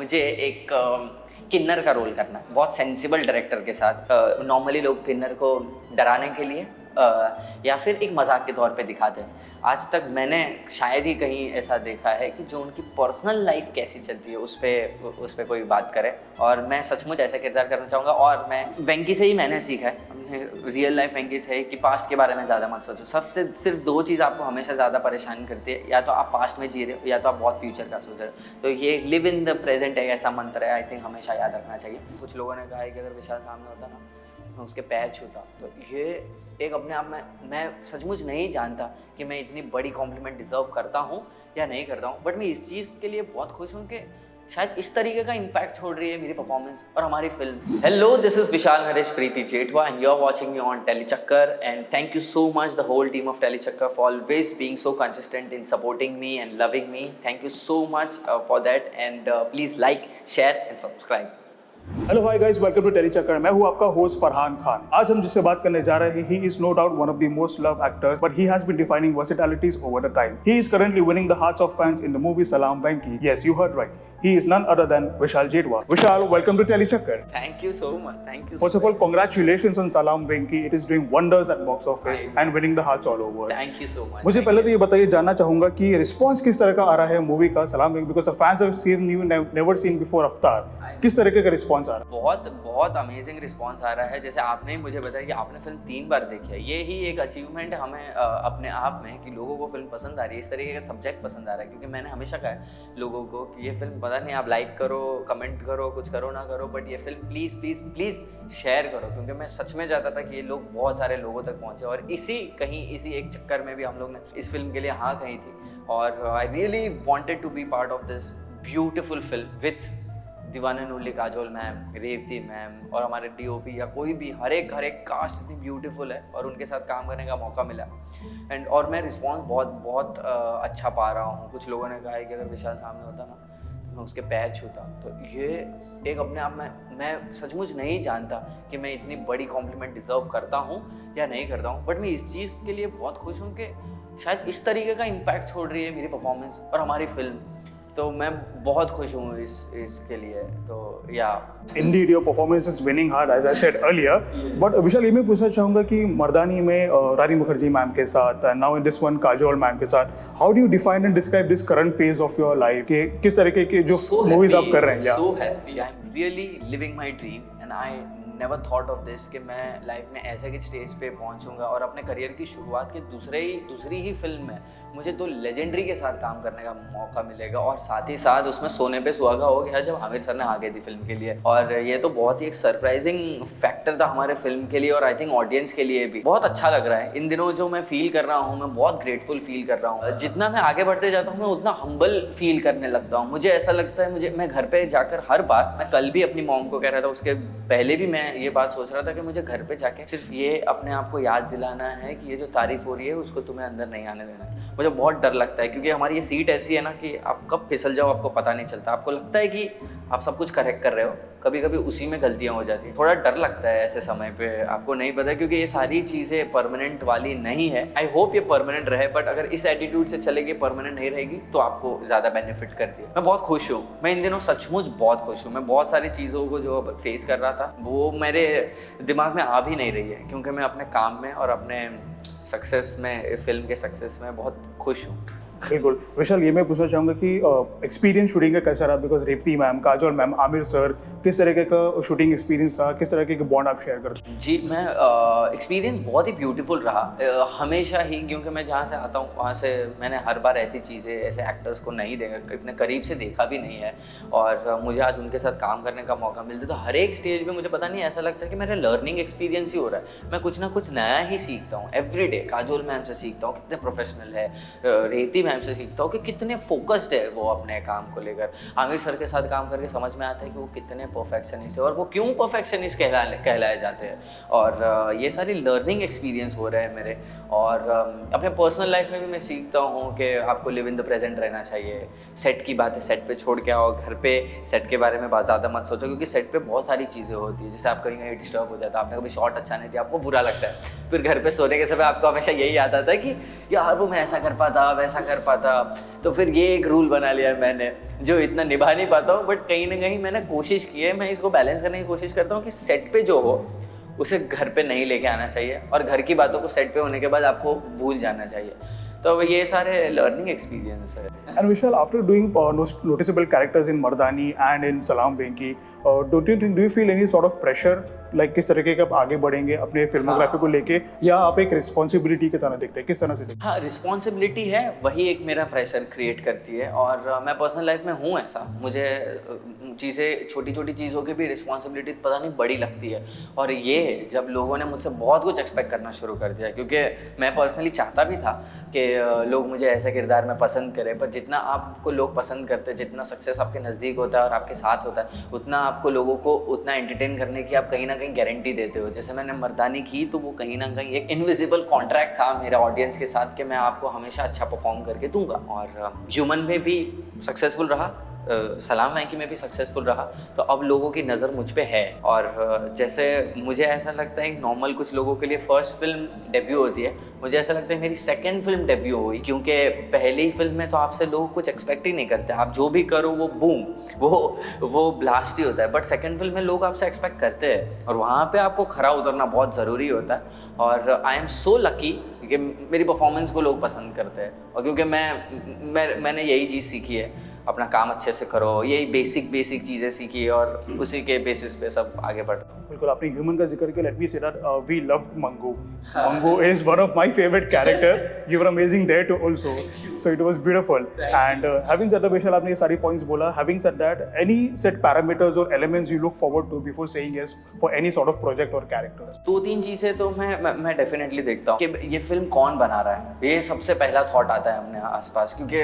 मुझे एक किन्नर का रोल करना है, बहुत सेंसिबल डायरेक्टर के साथ। नॉर्मली लोग किन्नर को डराने के लिए या फिर एक मजाक के तौर पे दिखाते हैं। आज तक मैंने शायद ही कहीं ऐसा देखा है कि जो उनकी पर्सनल लाइफ कैसी चलती है उस पर कोई बात करे, और मैं सचमुच ऐसा किरदार करना चाहूँगा। और मैं वेंकी से ही मैंने सीखा है, अपने रियल लाइफ वेंकी से, कि पास्ट के बारे में ज़्यादा मत सोचो। सबसे सिर्फ दो चीज़ आपको हमेशा ज़्यादा परेशान करती है, या तो आप पास्ट में जी रहे हो या तो आप बहुत फ्यूचर का सोच रहे हो। तो ये लिव इन द प्रेजेंट है, ऐसा मंत्र है, आई थिंक हमेशा याद रखना चाहिए। कुछ लोगों ने कहा है कि अगर विशाल सामने होता ना मैं उसके पैर छूता, तो ये एक अपने आप में मैं सचमुच नहीं जानता कि मैं इतनी बड़ी कॉम्प्लीमेंट डिज़र्व करता हूँ या नहीं करता हूँ। बट मैं इस चीज़ के लिए बहुत खुश हूँ कि शायद इस तरीके का इम्पैक्ट छोड़ रही है मेरी परफॉर्मेंस और हमारी फिल्म। Hello, this is Vishal Naresh Preeti Jethwa and you are watching me on Tellychakkar, and thank you so much the whole team of Tellychakkar for always being so consistent in supporting me and loving me. Thank you so much for that, and please like, share and subscribe. Hello hi guys, welcome to Tellychakkar. मैं हूं आपका host Farhan Khan. आज हम जिससे बात करने जा रहे हैं, he is no doubt one of the most love actors, but he has been defining versatilities over the time. He is currently winning the hearts of fans in the movie Salaam Venky. Yes, you heard right. He is none other than Vishal Jetwa. Vishal, welcome to Telechakkar. Thank you so much. Thank you. First of all, congratulations on Salaam Venki. It is doing wonders at box office and winning the hearts all over. Thank you so much. मुझे पहले तो ये बताइए, जानना चाहूंगा कि response किस तरह का आ रहा है मूवी का Salaam Venky, because the fans have seen you never seen before avatar. किस तरीके का रिस्पॉन्स आ रहा है? बहुत बहुत अमेजिंग रिस्पॉन्स आ रहा है। जैसे आपने ही मुझे बताया कि आपने फिल्म 3 बार देखी है, ये ही एक अचीवमेंट है हमें अपने आप में कि लोगों को फिल्म पसंद आ रही है, इस तरीके का सब्जेक्ट पसंद आ रहा है। क्योंकि मैंने हमेशा कहा है लोगों को कि ये फिल्म पता नहीं आप लाइक करो, कमेंट करो, कुछ करो ना करो, बट ये film please please please share करो। क्योंकि मैं सच में चाहता था कि ये लोग बहुत सारे लोगों तक पहुँचे, और इसी एक चक्कर में भी हम लोग ने इस फिल्म के लिए हाँ कही थी। और I really wanted to be part of this beautiful film with दीवाना नूरली, काजोल मैम, रेवती मैम और हमारे डीओपी या कोई भी हर एक कास्ट इतनी ब्यूटीफुल है, और उनके साथ काम करने का मौका मिला। एंड और मैं रिस्पॉन्स बहुत अच्छा पा रहा हूँ। कुछ लोगों ने कहा है कि अगर विशाल सामने होता ना तो मैं उसके पैर छूता। तो ये एक अपने आप में मैं सचमुच नहीं जानता कि मैं इतनी बड़ी कॉम्प्लीमेंट डिज़र्व करता हूँ या नहीं करता हूँ। बट मैं इस चीज़ के लिए बहुत खुश हूँ कि शायद इस तरीके का इम्पैक्ट छोड़ रही है मेरी परफॉर्मेंस और हमारी फिल्म। तो मैं बहुत खुश हूँ इसके लिए। तो या Indeed, your performance is winning hard, as I said earlier. But विशाल, ये मैं पूछना चाहूँगा कि मर्दानी में रानी मुखर्जी मैम के साथ, and now in this one Kajol ma'am के साथ, how do you define and describe this current phase of your life? कि किस तरीके के जो मूवीज आप कर रहे हैं? So happy, I'm really living my dream, and I never thought of this कि मैं लाइफ में ऐसे की स्टेज पे पहुंचूंगा और अपने करियर की शुरुआत के दूसरी ही फिल्म में मुझे 2 लेजेंडरी के साथ काम करने का मौका मिलेगा, और साथ ही साथ उसमें सोने पे सुहागा हो गया जब आमिर सर ने हाँ कही थी फिल्म के लिए। और ये तो बहुत ही एक सरप्राइजिंग फैक्टर था हमारे फिल्म के लिए, और आई थिंक ऑडियंस के लिए भी बहुत अच्छा लग रहा है। इन दिनों जो मैं फील कर रहा हूँ, मैं बहुत ग्रेटफुल फील कर रहा हूँ। जितना मैं आगे बढ़ते जाता हूँ मैं उतना हम्बल फील करने लगता हूँ। मुझे ऐसा लगता है, मैं घर पे जाकर हर बार, मैं कल भी अपनी मॉम को कह रहा था, उसके पहले भी मैं ये बात सोच रहा था कि मुझे घर पे जाके सिर्फ ये अपने आप को याद दिलाना है कि ये जो तारीफ हो रही है उसको तुम्हें अंदर नहीं आने देना है। मुझे बहुत डर लगता है क्योंकि हमारी ये सीट ऐसी है ना कि आप कब फिसल जाओ आपको पता नहीं चलता। आपको लगता है कि आप सब कुछ करेक्ट कर रहे हो, कभी कभी उसी में गलतियां हो जाती हैं। थोड़ा डर लगता है ऐसे समय पे, आपको नहीं पता, क्योंकि ये सारी चीज़ें परमानेंट वाली नहीं है। आई होप ये परमानेंट रहे, बट अगर इस एटीट्यूड से चलेगी, परमानेंट नहीं रहेगी, तो आपको ज़्यादा बेनिफिट करती है। मैं बहुत खुश हूँ, मैं इन दिनों सचमुच बहुत खुश हूँ। मैं बहुत सारी चीज़ों को जो फेस कर रहा था वो मेरे दिमाग में आ भी नहीं रही है, क्योंकि मैं अपने काम में और अपने सक्सेस में, फिल्म के सक्सेस में बहुत खुश हूँ। बिल्कुल विशाल, ये मैं पूछना चाहूँगा कि एक्सपीरियंस शूटिंग का कैसा रहा? Because Revathi ma'am, Kajol ma'am, Aamir sir, किस तरीके का शूटिंग एक्सपीरियंस रहा? किस तरह के बॉन्ड आप शेयर करते हैं? जी, मैं एक्सपीरियंस बहुत ही ब्यूटीफुल रहा हमेशा ही, क्योंकि मैं जहाँ से आता हूँ वहाँ से मैंने हर बार ऐसी चीज़ें, ऐसे एक्टर्स को नहीं देखा, इतने करीब से देखा भी नहीं है, और मुझे आज उनके साथ काम करने का मौका मिलता है। तो हर एक स्टेज पे मुझे पता नहीं, ऐसा लगता है कि मेरा लर्निंग एक्सपीरियंस ही हो रहा है। मैं कुछ ना कुछ नया ही सीखता हूँ एवरी डे। काजोल मैम से सीखता हूँ कितने प्रोफेशनल है, रेवती मैम से सीखता हूँ कि कितने फोकस्ड है वो अपने काम को लेकर। आमिर सर के साथ काम करके समझ में आता है कि वो कितने परफेक्शनिस्ट है और वो क्यों परफेक्शनिस्ट कहलाए जाते हैं। और ये सारी लर्निंग एक्सपीरियंस हो रहे हैं मेरे। और अपने पर्सनल लाइफ में भी मैं सीखता हूँ कि आपको लिव इन द प्रेजेंट रहना चाहिए। सेट की बात है सेट पे छोड़ के आओ, घर पे सेट के बारे में बहुत ज़्यादा मत सोचो, क्योंकि सेट पे बहुत सारी चीज़ें होती है। जैसे आप कहीं कहीं डिस्टर्ब हो जाता है, आपने कभी शॉट अच्छा नहीं दिया, आपको बुरा लगता है, फिर घर पे सोने के समय आपको हमेशा यही याद आता है कि यार वो मैं ऐसा कर पाता, वैसा कर कर पाता। तो फिर ये एक रूल बना लिया मैंने, जो इतना निभा नहीं पाता हूँ, बट कहीं ना कहीं मैंने कोशिश की है। मैं इसको बैलेंस करने की कोशिश करता हूँ कि सेट पे जो हो उसे घर पे नहीं लेके आना चाहिए, और घर की बातों को सेट पे होने के बाद आपको भूल जाना चाहिए। तो ये सारे लर्निंग एक्सपीरियंस है। And Vishal, after doing noticeable characters in Mardani and in Salaam Venki, do you feel any sort of pressure, like किस तरीके के आप आगे बढ़ेंगे अपने फिल्मोग्राफी को लेके, या आप एक रिस्पॉन्सिबिलिटी की तरह देखते हैं, किस तरह से देखते हैं? हाँ, रिस्पॉन्सिबिलिटी है, वही एक मेरा प्रेशर क्रिएट करती है। और मैं पर्सनल लाइफ में हूँ ऐसा, मुझे चीज़ें, छोटी छोटी चीज़ों की भी रिस्पॉन्सिबिलिटी पता नहीं बड़ी लगती है। और ये जब लोगों ने मुझसे बहुत कुछ एक्सपेक्ट करना शुरू कर दिया, क्योंकि मैं पर्सनली चाहता भी था कि लोग मुझे ऐसे किरदार में पसंद करें, पर जितना आपको लोग पसंद करते हैं, जितना सक्सेस आपके नज़दीक होता है और आपके साथ होता है, उतना आपको लोगों को उतना एंटरटेन करने की आप कहीं ना कहीं गारंटी देते हो। जैसे मैंने मर्दानी की, तो वो कहीं ना कहीं एक इनविजिबल कॉन्ट्रैक्ट था मेरे ऑडियंस के साथ कि मैं आपको हमेशा अच्छा परफॉर्म करके दूंगा। और ह्यूमन में भी सक्सेसफुल रहा, सलाम वैंकी में भी सक्सेसफुल रहा, तो अब लोगों की नज़र मुझ पे है। और जैसे मुझे ऐसा लगता है नॉर्मल कुछ लोगों के लिए फर्स्ट फिल्म डेब्यू होती है, मुझे ऐसा लगता है मेरी सेकंड फिल्म डेब्यू हुई, क्योंकि पहली फिल्म में तो आपसे लोग कुछ एक्सपेक्ट ही नहीं करते, आप जो भी करो वो बूम, वो ब्लास्ट ही होता है। बट सेकंड फिल्म में लोग आपसे एक्सपेक्ट करते हैं, और वहाँ पे आपको खरा उतरना बहुत ज़रूरी होता है। और आई एम सो लकी कि मेरी परफॉर्मेंस को लोग पसंद करते हैं, और क्योंकि मैंने यही चीज़ सीखी है, अपना काम अच्छे से करो, यही बेसिक चीज़ें सीखी, और उसी के बेसिस पे सब आगे बढ़ता हूँ। बिल्कुल, आपने ह्यूमन का जिक्र किया, let me say that we love Mangu. Mangu is one of my favourite character, you were amazing there too also, so it was beautiful. And having said that, Vishal, आपने ये सारी पॉइंट्स बोला, having said that, any set parameters और elements you look forward to before saying yes for any sort of project और characters? 2-3 चीज़ें तो मैं definitely देखता हूँ कि ये फिल्म कौन बना रहा है, ये सबसे पहला थॉट आता है अपने आसपास। क्योंकि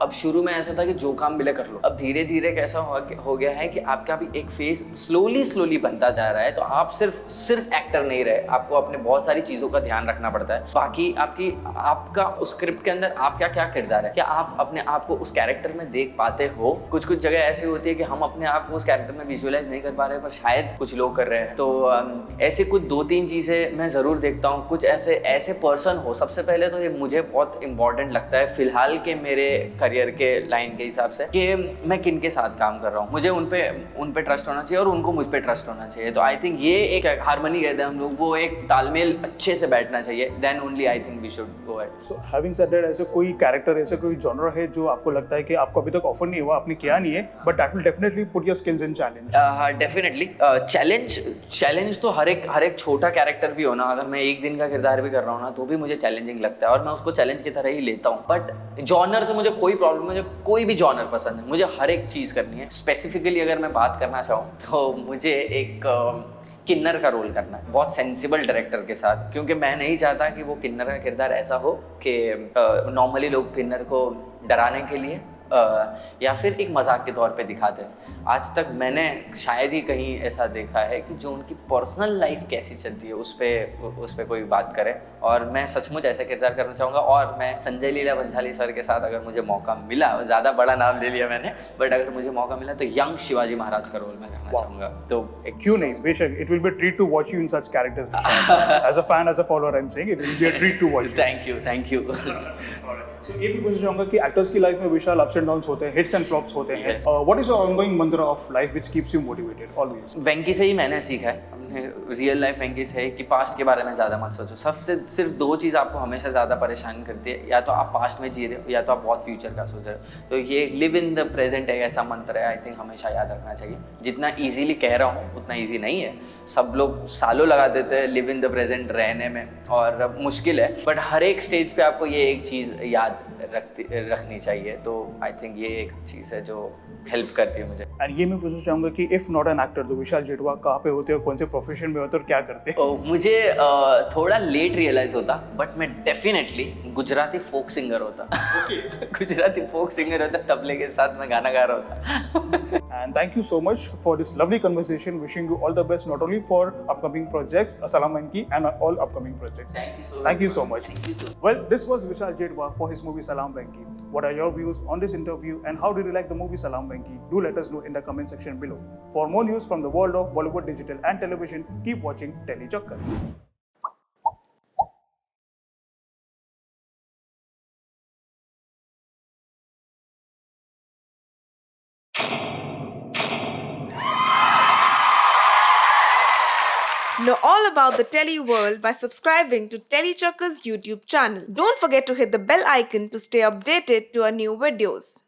अब शुरू में ऐसा था कि जो काम मिले कर लो, अब धीरे धीरे कैसा हो गया है कि आपका भी एक फेस स्लोली बनता जा रहा है। तो आप सिर्फ एक्टर नहीं रहे, आपको अपने बहुत सारी चीज़ों का ध्यान रखना पड़ता है। बाकी आपका उस स्क्रिप्ट के अंदर आपका क्या किरदार है, क्या आप अपने आप को उस कैरेक्टर में देख पाते हो। कुछ जगह ऐसी होती है कि हम अपने आप को उस कैरेक्टर में विजुअलाइज नहीं कर पा रहे, पर शायद कुछ लोग कर रहे हैं। तो ऐसे कुछ 2-3 चीज़ें मैं ज़रूर देखता हूँ। कुछ ऐसे पर्सन हो, सबसे पहले तो ये मुझे बहुत इंपॉर्टेंट लगता है फिलहाल के मेरे करियर के लाइन के हिसाब से, कि मैं किन के साथ काम कर रहा हूँ। मुझे उन पे ट्रस्ट होना चाहिए और उनको मुझ पे ट्रस्ट होना चाहिए। तो आई थिंक ये एक हार्मनी कहते हैं हम लोग, वो एक तालमेल अच्छे से बैठना चाहिए, then only I think we should go ahead. So having said that, ऐसे कोई कैरेक्टर, ऐसे कोई जॉनर है जो आपको लगता है कि आपको अभी तक ऑफर नहीं हुआ, आपने किया नहीं है, but that will definitely put your skills in challenge? Definitely challenge तो हर एक छोटा कैरेक्टर भी हो ना, अगर मैं एक दिन का किरदार भी कर रहा हूँ ना, तो भी मुझे चैलेंजिंग लगता है, और मैं उसको चैलेंज की तरह ही लेता हूँ। बट जॉनर से मुझे कोई प्रॉब्लम, मुझे कोई भी जॉनर पसंद है, मुझे हर एक चीज़ करनी है। स्पेसिफिकली अगर मैं बात करना चाहूँ तो मुझे एक किन्नर का रोल करना है, बहुत सेंसिबल डायरेक्टर के साथ, क्योंकि मैं नहीं चाहता कि वो किन्नर का किरदार ऐसा हो कि नॉर्मली लोग किन्नर को डराने के लिए या फिर एक मजाक के तौर पे दिखाते हैं। आज तक मैंने शायद ही कहीं ऐसा देखा है कि जो उनकी पर्सनल लाइफ कैसी चलती है उस पे कोई बात करे। और मैं सचमुच ऐसा किरदार करना चाहूँगा। और मैं संजय लीला बंसाली सर के साथ अगर मुझे मौका मिला, ज़्यादा बड़ा नाम ले लिया मैंने, बट अगर मुझे मौका मिला तो यंग शिवाजी महाराज का रोल मैं करना चाहूँगा। तो क्यों नहीं, बेशक, it will be a treat to watch you in such characters. As a fan, as a follower, I am saying it will be a treat to watch. Thank you. So, ये भी पूछना चाहूँगा कि एक्टर्स की life में विशाल ups and downs होते हैं, hits and flops होते हैं। What is your ongoing mantra of life which keeps you motivated always? Venky से ही मैंने सीखा है, अपने रियल लाइफ वेंकी से है कि पास्ट के बारे में ज़्यादा मत सोचो। सिर्फ 2 चीज़ आपको हमेशा ज़्यादा परेशान करती है, या तो आप पास्ट में जी रहे हो या तो आप बहुत फ्यूचर का सोच रहे हो। तो ये लिव इन द प्रेजेंट एक ऐसा मंत्र है, आई थिंक हमेशा याद रखना चाहिए। जितना ईजीली कह रहा हूँ उतना ईजी नहीं है, सब लोग सालों लगा देते हैं लिव इन द प्रेजेंट रहने में, और मुश्किल है। बट हर एक स्टेज पे आपको ये एक चीज़ याद रखनी चाहिए। तो आई थिंक ये एक चीज़ है जो हेल्प करती है मुझे। एंड ये मैं पूछना चाहूँगा कि इफ़ नॉट एन एक्टर तो विशाल जेठवा कहाँ पे होते हो, कौन से प्रोफेशन में होते हो और क्या करते हैं? मुझे थोड़ा लेट रियलाइज होता, बट मैं डेफिनेटली गुजराती फोक सिंगर होता। गुजराती फोक सिंगर होता, तबले के साथ मैं गाना गा रहा होता। And thank you so much for this lovely conversation. Wishing you all the best, not only for upcoming projects, Salaam Venki, and all upcoming projects. Thank you so much. Thank you so much. Well, this was Vishal Jedwa for his movie Salaam Venki. What are your views on this interview, and how did you like the movie Salaam Venki? Do let us know in the comment section below. For more news from the world of Bollywood, digital and television, keep watching Tele Chakkar. Know all about the Telly world by subscribing to Tellychucker's YouTube channel. Don't forget to hit the bell icon to stay updated to our new videos.